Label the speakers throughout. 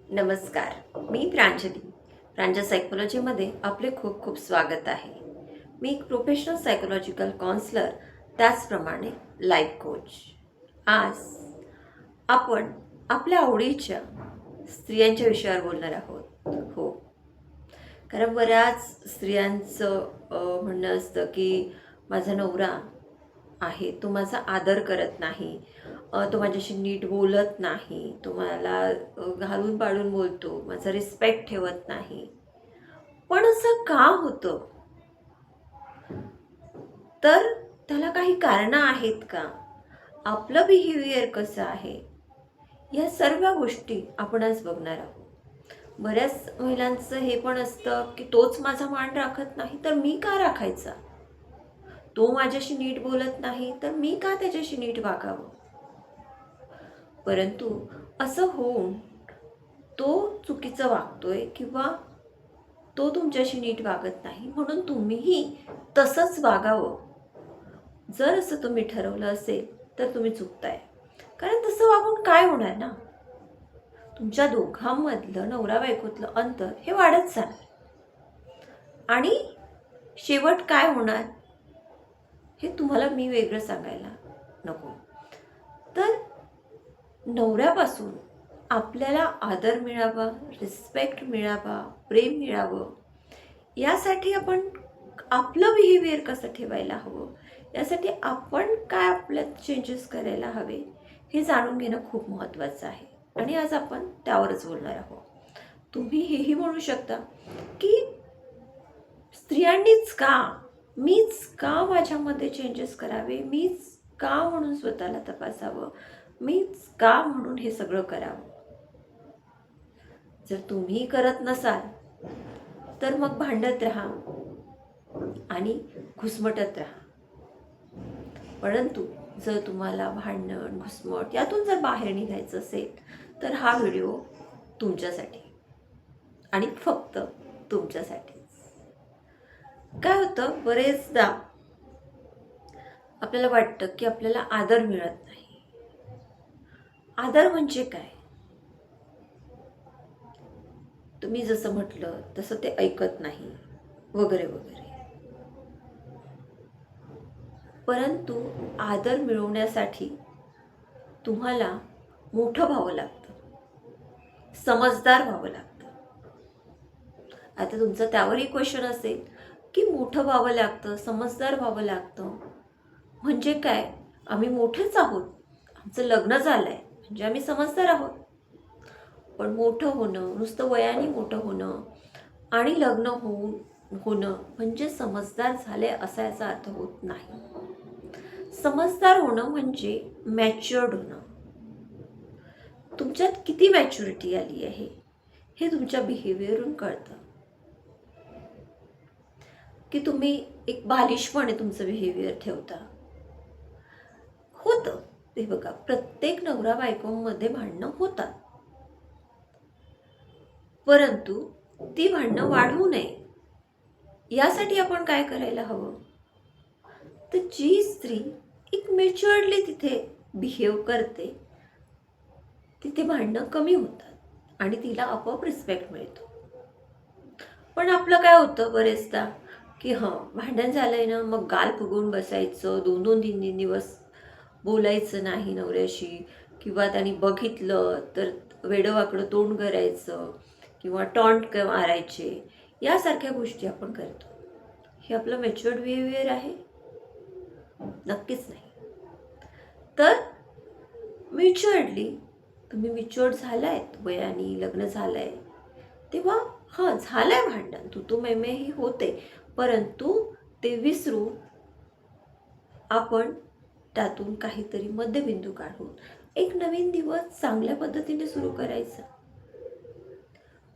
Speaker 1: नमस्कार. मी प्रांजल सायकोलॉजीमध्ये आपले खूप खूप स्वागत आहे. मी एक प्रोफेशनल सायकोलॉजिकल काउन्सलर, त्याचप्रमाणे लाईफ कोच. आज आपण आपल्या आवडीच्या स्त्रियांच्या विषयावर बोलणार आहोत. हो, कारण बऱ्याच स्त्रियांचं म्हणणं असतं की माझा नवरा आहे, तो माझा आदर करत नाही, तो माझ्याशी नीट बोलत नाही, तो मला घालून पाडून बोलतो, माझा रिस्पेक्ट ठेवत नाही. पण असं का होतं? तर त्याला काही कारणं आहेत का? आपलं बिहेवियर कसं आहे? या सर्व गोष्टी आपण आज बघणार आहोत. बऱ्याच महिलांचं हे पण असतं की तोच माझा मान राखत नाही, तर मी का राखायचा? तो माझ्याशी नीट बोलत नाही, तर मी का त्याच्याशी नीट वागावं? परंतु असं होऊन तो चुकीचं वागतोय किंवा तो तुमच्याशी नीट वागत नाही म्हणून तुम्हीही तसंच वागावं, जर असं तुम्ही ठरवलं असेल तर तुम्ही चुकताय. कारण तसं वागून काय होणार ना? तुमच्या दोघांमधलं नवरा बायकोतलं अंतर हे वाढत जाणार आणि शेवट काय होणार हे तुम्हाला मी वेगळं सांगायला नको. तर नवऱ्यापासून आपल्याला आदर मिळावा, रिस्पेक्ट मिळावा, प्रेम मिळावं, यासाठी आपण आपलं बिहेवियर कसं ठेवायला हवं, यासाठी आपण काय आपल्यात चेंजेस करायला हवे, हे जाणून घेणं खूप महत्त्वाचं आहे. आणि आज आपण त्यावरच बोलणार आहोत. तुम्ही हेही म्हणू शकता की स्त्रियांनीच का, मीच का माझ्यामध्ये चेंजेस करावे, मीच का म्हणून स्वतःला तपासावं, मीच का म्हणून हे सगळं करावं. जर तुम्ही करत नसाल तर मग भांडत राहा आणि घुसमटत राहा. परंतु जर तुम्हाला भांडण, घुसमट यातून जर बाहेर निघायचं असेल तर हा व्हिडिओ तुमच्यासाठी आणि फक्त तुमच्यासाठी. काय होतं, बरेचदा आपल्याला वाटतं की आपल्याला आदर मिळत नाही. आदर म्हणजे काय? तुम्ही जसं म्हटलं तसं ते ऐकत नाही वगैरे वगैरे. परंतु आदर मिळवण्यासाठी तुम्हाला मोठं व्हावं लागतं, समजदार व्हावं लागतं. आता तुमचं त्यावरही क्वेश्चन असेल की मोठं व्हावं लागतं, समजदार व्हावं लागतं म्हणजे काय? आम्ही मोठेच आहोत, आमचं लग्न झालंय म्हणजे आम्ही समजदार आहोत. पण मोठं होणं, नुसतं वयाने मोठं होणं आणि लग्न होणं म्हणजे समजदार झाले असा याचा अर्थ होत नाही. समजदार होणं म्हणजे मॅच्युअर्ड होणं. तुमच्यात किती मॅच्युरिटी आली आहे हे तुमच्या बिहेवियरवरून कळतं. की तुम्ही एक बालिशपणे तुमचं बिहेवियर ठेवता. होतं हे बघा, प्रत्येक नवरा बायकोमध्ये भांडणं होतात, परंतु ती भांडणं वाढवू नये यासाठी आपण काय करायला हवं? तर जी स्त्री एक मॅच्युअर्डली तिथे बिहेव करते, तिथे भांडणं कमी होतात आणि तिला आपोआप रिस्पेक्ट मिळतो. पण आपलं काय होतं बरेचदा की भांडण झालंय ना, मग गाल फुगवून बसायचं, 2-2 3-3 दिवस बोलायचं नाही नवऱ्याशी, किंवा त्यांनी बघितलं तर वेडंवाकडं तोंड करायचं किंवा टॉन्ट मारायचे. यासारख्या गोष्टी आपण करतो. हे आपलं मॅच्युअर्ड बिहेवियर आहे? नक्कीच नाही. तर मॅच्युअर्डली तुम्ही मॅच्युअर्ड झालायत, वयाने लग्न झालंय, तेव्हा झालंय भांडण, तू मैमे ही होते, परंतु ते विसरून आपण त्यातून काहीतरी मध्यबिंदू काढून एक नवीन दिवस चांगल्या पद्धतीने सुरू करायचा.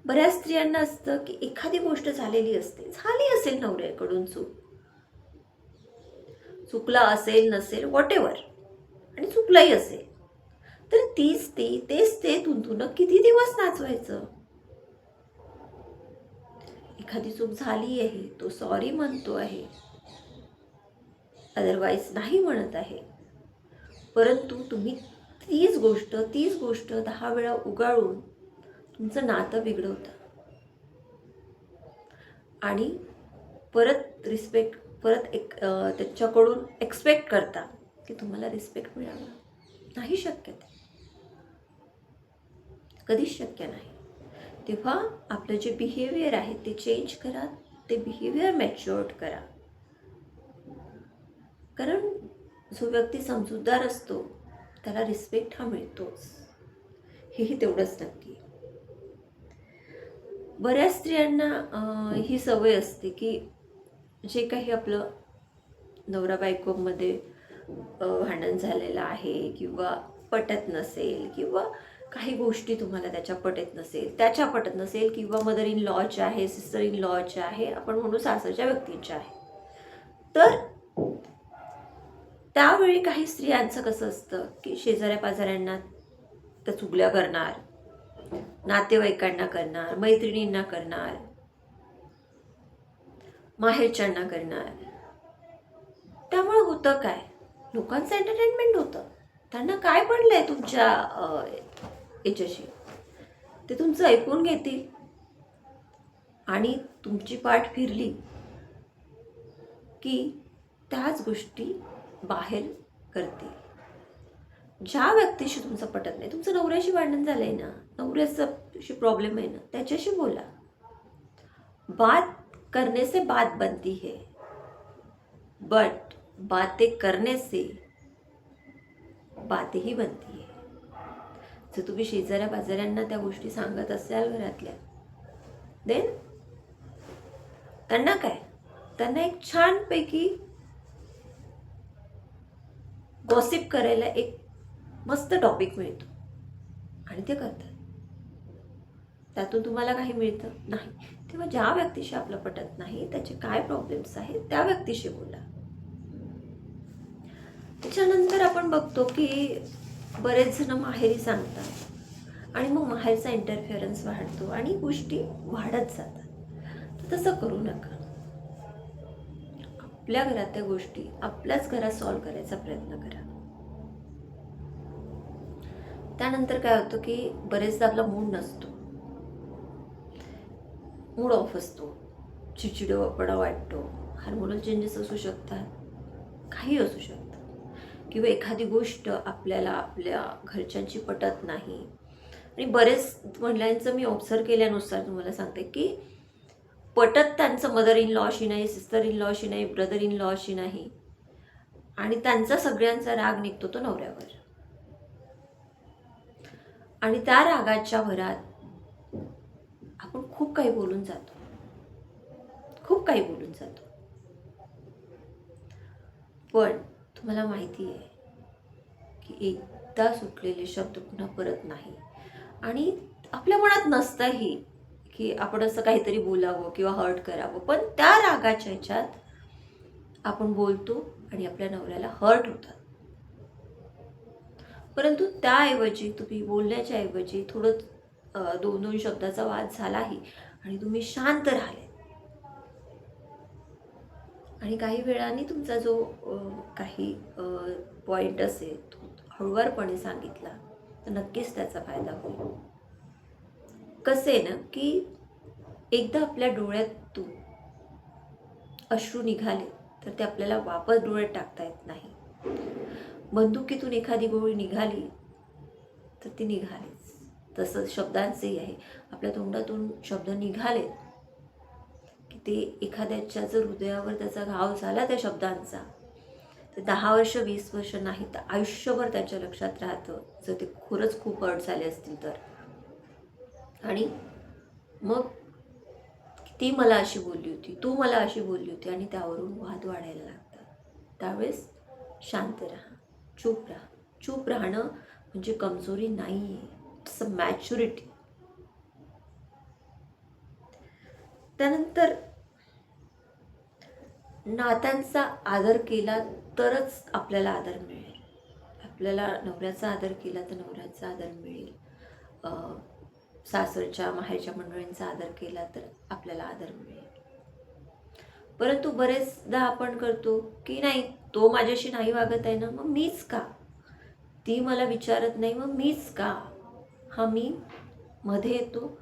Speaker 1: बऱ्याच स्त्रियांना असतं की एखादी गोष्ट झालेली असते, झाली असेल नवऱ्याकडून चुकला असेल नसेल व्हॉटेवर, आणि चुकलाही असेल तर तेच ते तुंतुन किती दिवस नाचवायचं? एखादी चूक झाली आहे, तो सॉरी म्हणतो आहे, अदरवाईज नाही म्हणत आहे, परंतु तुम्ही तीच गोष्ट 10 वेळा उगाळून तुमचं नातं बिघडवता आणि त्याच्याकडून एक्सपेक्ट करता की तुम्हाला रिस्पेक्ट मिळावा. नाही शक्य, ते कधीच शक्य नाही. तेव्हा आपलं जे बिहेवियर आहे ते चेंज करा, ते बिहेवियर मॅच्युअर्ड करा. कारण जो व्यक्ती समजूतदार असतो त्याला रिस्पेक्ट हा मिळतोच, हेही तेवढंच नक्की. बऱ्याच स्त्रियांना ही सवय असते की जे काही आपलं नवरा बायकोमध्ये भांडण झालेलं आहे किंवा पटत नसेल किंवा काही गोष्टी तुम्हाला त्याच्या पटत नसेल किंवा मदर इन लॉच्या आहे, सिस्टर इन लॉच्या आहे, आपण म्हणू सासरच्या व्यक्तींच्या आहे, तर त्यावेळी काही स्त्रियांचं कसं असतं की शेजाऱ्या पाजाऱ्यांना त्या चुगल्या करणार, नातेवाईकांना करणार, मैत्रिणींना करणार, माहेरच्यांना करणार. त्यामुळे होतं काय, लोकांचं एंटरटेनमेंट होतं. त्यांना काय पडलंय तुमच्या याच्याशी, ते तुमचं ऐकून घेतील आणि तुमची पाठ फिरली की त्याच गोष्टी बाहेर करतील. ज्या व्यक्तीशी तुमचं पटत नाही, तुमचं नवऱ्याशी भांडण झालंय ना, नवऱ्याशी प्रॉब्लेम आहे ना, त्याच्याशी बोला. बात करने से बात बनती है, बट बातें करने से बातें ही बनती है. जर तुम्ही शेजाऱ्या पाजाऱ्यांना त्या गोष्टी सांगत असाल घरातल्या, देन त्यांना काय, त्यांना एक छानपैकी गॉसिप करायला एक मस्त टॉपिक मिळतो आणि ते करतात. त्यातून तुम्हाला काही मिळतं नाही. तेव्हा ज्या व्यक्तीशी आपलं पटत नाही, त्याचे काय प्रॉब्लेम्स आहेत, त्या व्यक्तीशी बोला. त्याच्यानंतर आपण बघतो की बरेच जण माहेरी सांगतात आणि मग माहेरचा इंटरफिअरन्स वाढतो आणि गोष्टी वाढत जातात. तर तसं करू नका. आपल्या घरात त्या गोष्टी आपल्याच घरात सॉल्व्ह करायचा प्रयत्न करा. त्यानंतर काय होतं की बरेचदा आपला मूड नसतो, मूड ऑफ असतो, चिडचिडपणा वाटतो, हार्मोनल चेंजेस असू शकतात, काही असू शकतं, किंवा एखादी गोष्ट आपल्याला आपल्या घरच्यांची पटत नाही. आणि बरेच महिलांचं मी ऑब्झर्व केल्यानुसार तुम्हाला सांगते की पटत त्यांचं मदर इन लॉशी नाही, सिस्टर इन लॉशी नाही, ब्रदर इन लॉशी नाही, आणि त्यांचा सगळ्यांचा राग निघतो तो नवऱ्यावर. आणि त्या रागाच्या भरात आपण खूप काही बोलून जातो. पण तुम्हाला माहिती आहे की एकदा सुटलेले शब्द पुन्हा परत नाही. आणि आपल्या मनात नसतंही की आपण असं काहीतरी बोलावं किंवा हर्ट करावं, पण त्या रागाच्या ह्याच्यात आपण बोलतो आणि आपल्या नवऱ्याला हर्ट होतात. परंतु त्याऐवजी तुम्ही बोलण्याच्या ऐवजी थोडं दोन शब्दाचा वाद झालाही आणि तुम्ही शांत राहिले आणि काही वेळाने तुमचा जो काही पॉईंट असेल तो हळुवारपणे सांगितला तर नक्कीच त्याचा फायदा होईल. कसं आहे ना की एकदा आपल्या डोळ्यातून अश्रू निघाले तर ते आपल्याला वापस डोळ्यात टाकता येत नाही. बंदुकीतून एखादी गोळी निघाली तर ती निघालीच. तसं शब्दांचंही आहे. आपल्या तोंडातून शब्द निघाले की ते एखाद्याच्या जर हृदयावर त्याचा घाव झाला त्या शब्दांचा, तर 10 वर्ष 20 वर्ष नाही तर आयुष्यभर त्याच्या लक्षात राहतं, जर ते खरंच खूप हर्ट झाले असतील तर. आणि मग ती मला अशी बोलली होती, तू मला अशी बोलली होती, आणि त्यावरून वाद वाढायला लागतात. त्यावेळेस शांत राहा, चूप राहा. चूप राहणं म्हणजे कमजोरी नाही आहे, इट्स अ मॅच्युरिटी. त्यानंतर नात्यांचा आदर केला तरच आपल्याला आदर मिळेल. आपल्याला नवऱ्याचा आदर केला तर नवऱ्याचा आदर मिळेल. सासरच्या माहेरच्या मंडळींचा आदर केला तर आपल्याला आदर मिळेल. परंतु बरेचदा आपण करतो की नाही, तो माझ्याशी नाही वागत आहे ना, मग मीच का, ती मला विचारत नाही मग मीच का, हा मी मध्ये येतो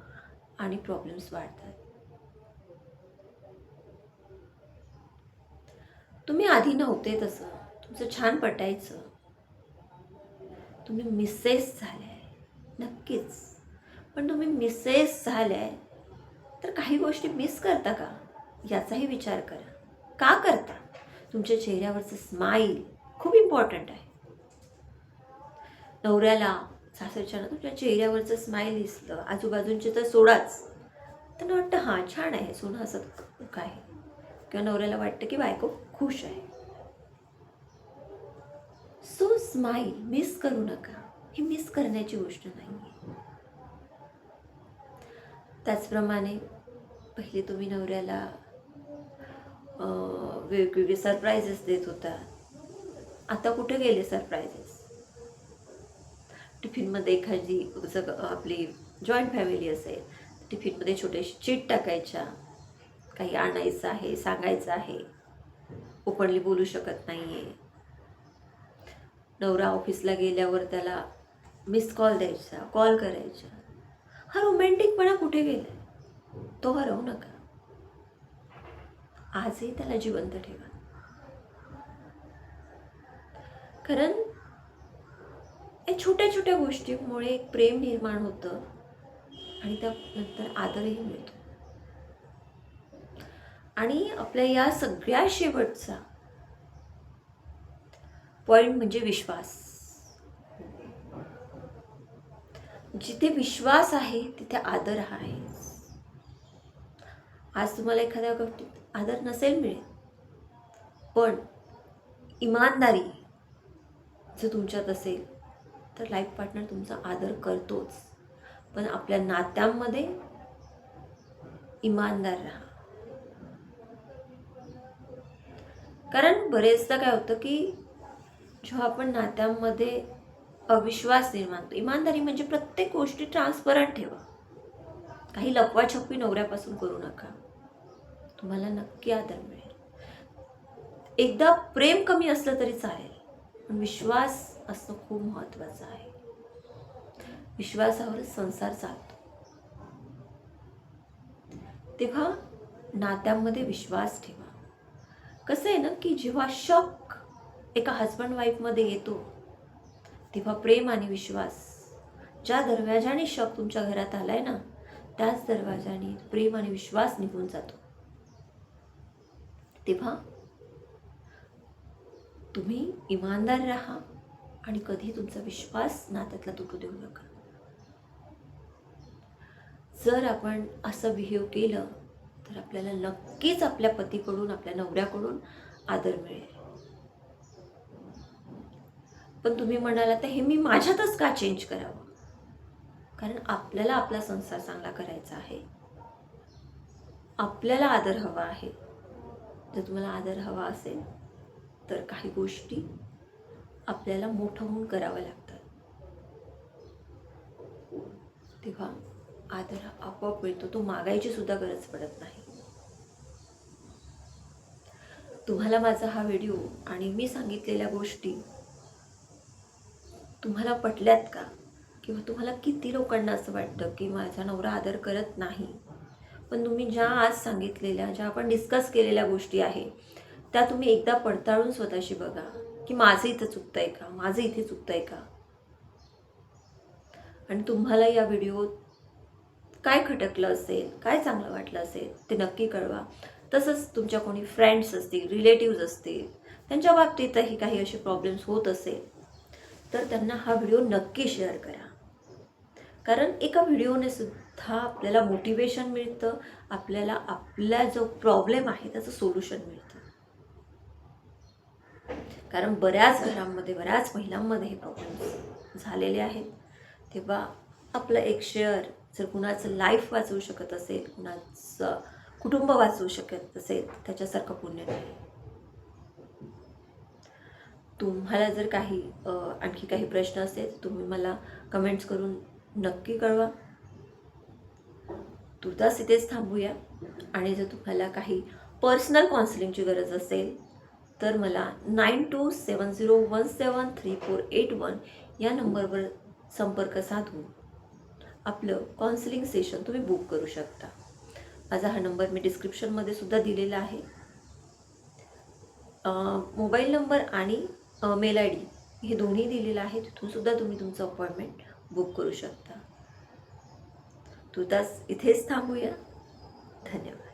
Speaker 1: आणि प्रॉब्लेम्स वाढतात. तुम्ही आधी नव्हते तसं, तुमचं छान पटायचं, तुम्ही मिसेस झालाय नक्कीच, पण तुम्ही मिसेस झालाय तर काही गोष्टी मिस करता का याचाही विचार करा. का करता? तुमच्या चेहऱ्यावरचं स्माईल खूप इम्पॉर्टंट आहे. नवऱ्याला सासरच्याला तुमच्या चेहऱ्यावरचं स्माईल दिसलं, आजूबाजूंचे तर सोडाच, त्यांना वाटतं हां छान आहे सोनं हसत काय, किंवा नवऱ्याला वाटतं की बायको खुश आहे. सो स्माईल मिस करू नका, ही मिस करण्याची गोष्ट नाही आहे. त्याचप्रमाणे पहिले तुम्ही नवऱ्याला वेगवेगळे सरप्राईजेस देत होता, आता कुठे गेले सरप्राईजेस? टिफिनमध्ये एखादी आपली जॉईंट फॅमिली असेल, टिफिनमध्ये छोटेशी चीट टाकायच्या, काही आणायचं आहे, सांगायचं आहे, ओपनली बोलू शकत नाही आहे. नवरा ऑफिसला गेल्यावर त्याला मिस कॉल द्यायचा, कॉल करायचा. हा रोमॅन्टिकपणा कुठे गेलाय? तो हरवू नका. आजही त्याला जिवंत ठेवा. कारण या छोट्या छोट्या गोष्टीमुळे एक प्रेम निर्माण होतं आणि त्यानंतर आदरही मिळतो. आणि आपल्या या सगळ्या शेवटचा पॉइंट म्हणजे विश्वास. जिथे विश्वास आहे तिथे आदर आहे. आज तुम्हाला एखाद्या गोष्टीत आदर नसेल मिळेल, पण इमानदारी जर तुमच्यात असेल तर लाईफ पार्टनर तुमचा आदर करतोच. पण आपल्या नात्यांमध्ये इमानदार राहा. कारण बरेचदा काय होतं की जेव्हा आपण नात्यांमध्ये अविश्वास निर्माण होतो, इमानदारी म्हणजे प्रत्येक गोष्टी ट्रान्सपरंट ठेवा. काही लपवाछपवी नवऱ्यापासून करू नका, तुम्हाला नक्की आदर मिळेल. एकदा प्रेम कमी असलं तरी चालेल, पण विश्वास असणं खूप महत्त्वाचं आहे. विश्वासावरच संसार चालतो. तेव्हा नात्यांमध्ये विश्वास ठेवा. कसं आहे ना की जेव्हा शक एका हजबंड वाईफमध्ये येतो तेव्हा प्रेम आणि विश्वास, ज्या दरवाजाने शक तुमच्या घरात आलाय ना त्याच दरवाजाने प्रेम आणि विश्वास निघून जातो. तेव्हा तुम्ही इमानदार राहा आणि कधी तुमचा विश्वास नात्यातला तुटू देऊ नका. जर आपण असं बिहेव केलं तर आपल्याला नक्कीच आपल्या पतीकडून, आपल्या नवऱ्याकडून आदर मिळेल. पण तुम्ही म्हणाला तर हे मी माझ्यातच का चेंज करावं? कारण आपल्याला आपला संसार चांगला करायचा आहे, आपल्याला आदर हवा आहे. जर तुम्हाला आदर हवा असेल तर काही गोष्टी आपल्याला मोठं होऊन कराव्या लागतात. तेव्हा आदर आपोआप मिळतो, तो मागायची सुद्धा गरज पडत नाही. तुम्हाला माझा हा व्हिडिओ आणि मी सांगितलेल्या गोष्टी तुम्हाला पटल्यात का? किंवा तुम्हाला किती लोकांना असं वाटतं की माझा नवरा आदर करत नाही? पण तुम्ही ज्या आज सांगितलेल्या, ज्या आपण डिस्कस केलेल्या गोष्टी आहे त्या तुम्ही एकदा पडताळून स्वतःशी बघा की माझं इथं चुकतंय का, माझं इथे चुकतंय का. आणि तुम्हाला या व्हिडिओत काय खटकलं असेल, काय चांगलं वाटलं असेल ते नक्की कळवा. तसंच तुमच्या कोणी फ्रेंड्स असतील, रिलेटिव्ज असतील, त्यांच्या बाबतीतही काही असे प्रॉब्लेम्स होत असेल तर त्यांना हा व्हिडिओ नक्की शेअर करा. कारण एका व्हिडिओने सुद्धा आपल्याला मोटिवेशन मिळतं, आपल्याला आपला जो प्रॉब्लेम आहे त्याचं सोल्युशन मिळतं. कारण बऱ्याच घरांमध्ये, बऱ्याच महिलांमध्ये हे प्रॉब्लेम्स झालेले आहेत. तेव्हा आपलं एक शेअर जर कुणाचं लाईफ वाचवू शकत असेल, कुणाचं कुटुंब वाचवू शकत असेल, त्याच्यासारखं पुण्य नाही. तुम्हाला जर काही आणखी काही प्रश्न असेल तुम्ही मला कमेंट्स करून नक्की कळवा. तुर्तास इथेच थांबूया. आणि जर तुम्हाला काही पर्सनल काउन्सिलिंगची गरज असेल तर मला 9270173481 या नंबरवर संपर्क साधून आपलं काउन्सिलिंग सेशन तुम्ही बुक करू शकता. माझा हा नंबर मी डिस्क्रिप्शनमध्ये सुद्धा दिलेला आहे. मोबाईल नंबर आणि मेल आय डी हे दोन्ही दिलेलं आहे. तिथून सुद्धा तुम्ही तुमचं अपॉइंटमेंट बुक करू शकता. तुर्तास इथेच थांबूया. धन्यवाद.